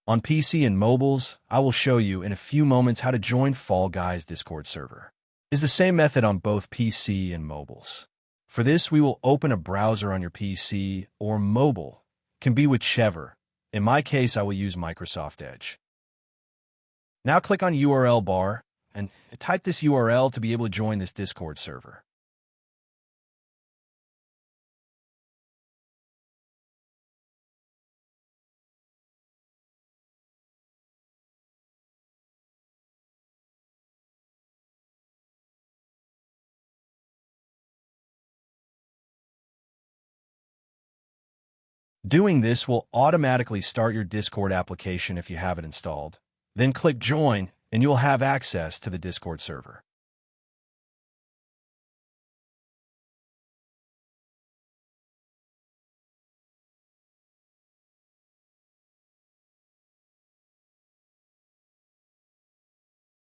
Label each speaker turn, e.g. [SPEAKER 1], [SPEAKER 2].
[SPEAKER 1] On PC and mobiles, I will show you in a few moments how to join Fall Guys Discord server. It's the same method on both PC and mobiles. For this, we will open a browser on your PC or mobile. Can be whichever. In my case, I will use Microsoft Edge. Now click on URL bar and type this URL to be able to join this Discord server. Doing this will automatically start your Discord application if you have it installed. Then click Join, and you'll have access to the Discord server.